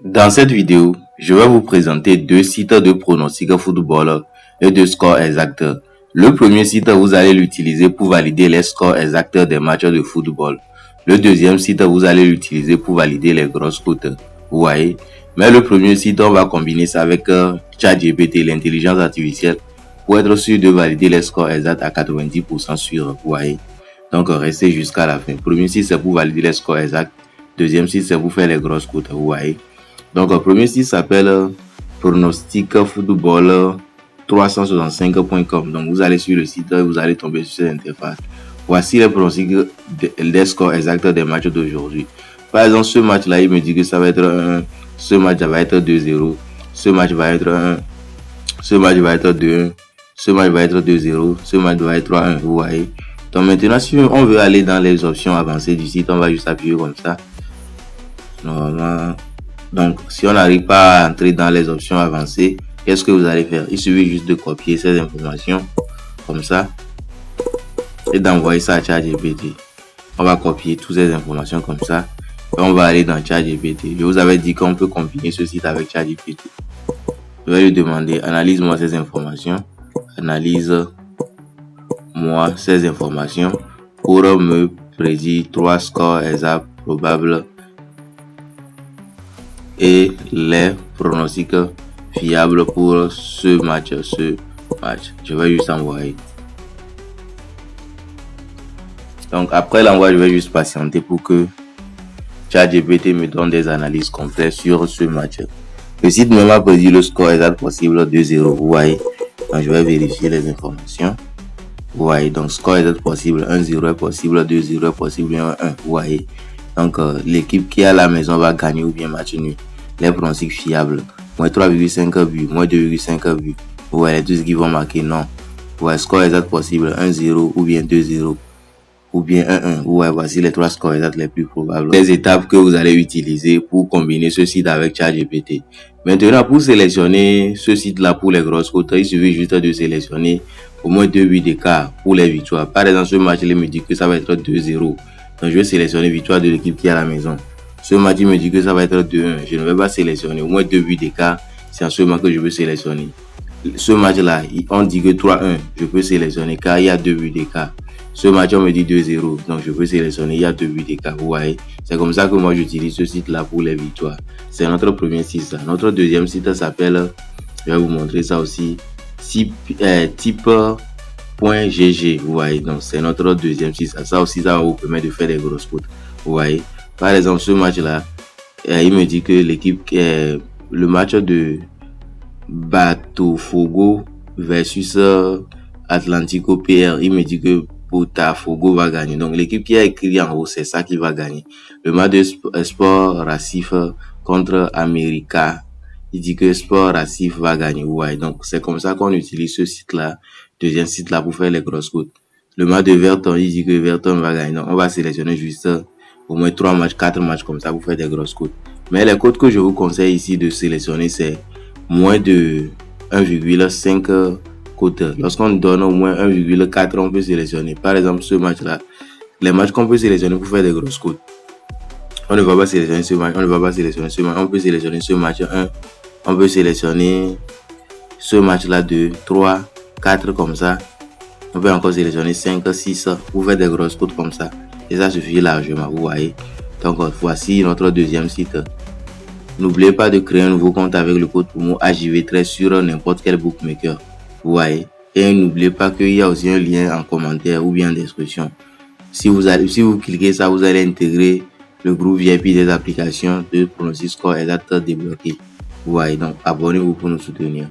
Dans cette vidéo, je vais vous présenter deux sites de pronostic football et de scores exacts. Le premier site, vous allez l'utiliser pour valider les scores exacts des matchs de football. Le deuxième site, vous allez l'utiliser pour valider les grosses cotes. Vous voyez? Mais le premier site, on va combiner ça avec ChatGPT, l'intelligence artificielle, pour être sûr de valider les scores exacts à 90% sûr. Vous voyez? Donc, restez jusqu'à la fin. Premier site, c'est pour valider les scores exacts. Deuxième site, c'est pour faire les grosses cotes. Vous voyez? Donc, le premier site s'appelle Pronostic Football 365.com. Donc, vous allez sur le site et vous allez tomber sur cette interface. Voici les pronostics des scores exacts des matchs d'aujourd'hui. Par exemple, ce match-là, il me dit que ça va être 1. Ce match va être 2-0. Ce match va être 1. Ce match va être 2-1. Ce match va être 2-0. Ce match va être 3-1. Vous voyez. Donc, maintenant, si on veut aller dans les options avancées du site, on va juste appuyer comme ça. Normalement. Donc, si on n'arrive pas à entrer dans les options avancées, qu'est-ce que vous allez faire? Il suffit juste de copier ces informations comme ça et d'envoyer ça à ChatGPT. On va copier toutes ces informations comme ça et on va aller dans ChatGPT. Je vous avais dit qu'on peut combiner ce site avec ChatGPT. Je vais lui demander, analyse-moi ces informations. Analyse-moi ces informations pour me prédire 3 scores exacts probables et les pronostics fiables pour ce match. Je vais juste envoyer. Donc après l'envoi, je vais juste patienter pour que ChatGPT me donne des analyses complètes sur ce match. Le site me m'a prédit le score exact possible 2-0. Vous voyez. Donc je vais vérifier les informations. Vous voyez. Donc score exact possible 1-0 est possible, 2-0 est possible, 1-1. Vous voyez. Donc, l'équipe qui est à la maison va gagner ou bien match nul. Les pronostics fiables. Moins 3,5 buts, moins 2,5 buts. Vous voyez tous qui vont marquer non. Vous voyez, score exact possible 1-0 ou bien 2-0 ou bien 1-1. Vous voyez, voici les 3 scores exacts les plus probables. Les étapes que vous allez utiliser pour combiner ce site avec ChatGPT. Maintenant, pour sélectionner ce site-là pour les grosses cotes, il suffit juste de sélectionner au moins 2 buts d'écart pour les victoires. Par exemple, ce match, il me dit que ça va être 2-0. Donc, je vais sélectionner victoire de l'équipe qui est à la maison. Ce match, il me dit que ça va être 2-1. Je ne vais pas sélectionner au moins 2 buts d'écart. C'est en ce moment que je veux sélectionner. Ce match-là, on dit que 3-1. Je peux sélectionner car il y a 2 buts d'écart. Ce match, on me dit 2-0. Donc, je peux sélectionner. Il y a 2 buts d'écart. Vous voyez. C'est comme ça que moi, j'utilise ce site-là pour les victoires. C'est notre premier site. Ça. Notre deuxième site s'appelle, je vais vous montrer ça aussi, type.gg. Vous voyez. Donc, c'est notre deuxième site. Ça aussi, ça va vous permettre de faire des grosses cotes. Vous voyez. Par exemple, ce match-là, il me dit que l'équipe, le match de Botafogo versus Atlético PR, il me dit que Botafogo va gagner. Donc, l'équipe qui a écrit en haut, c'est ça qui va gagner. Le match de Sport Racif contre América, il dit que Sport Racif va gagner. Ouais, donc, c'est comme ça qu'on utilise ce site-là, deuxième site-là, pour faire les grosses cotes. Le match de Verton, il dit que Verton va gagner. Donc, on va sélectionner juste au moins 3 matchs, 4 matchs comme ça pour faire des grosses cotes. Mais les cotes que je vous conseille ici de sélectionner, c'est moins de 1,5 cotes. Lorsqu'on donne au moins 1,4, on peut sélectionner. Par exemple, ce match-là, les matchs qu'on peut sélectionner pour faire des grosses cotes. On ne va pas sélectionner ce match, on ne va pas sélectionner ce match. On peut sélectionner ce match 1. On peut sélectionner ce match-là 2, 3, 4 comme ça. On peut encore sélectionner 5, 6 pour faire des grosses cotes comme ça. Et ça suffit largement, vous voyez. Donc, voici notre deuxième site. N'oubliez pas de créer un nouveau compte avec le code promo AJV13 sur n'importe quel bookmaker. Vous voyez. Et n'oubliez pas qu'il y a aussi un lien en commentaire ou bien en description. Si vous cliquez ça, vous allez intégrer le groupe VIP des applications de pronostic score exact débloqué. Vous voyez. Donc, abonnez-vous pour nous soutenir.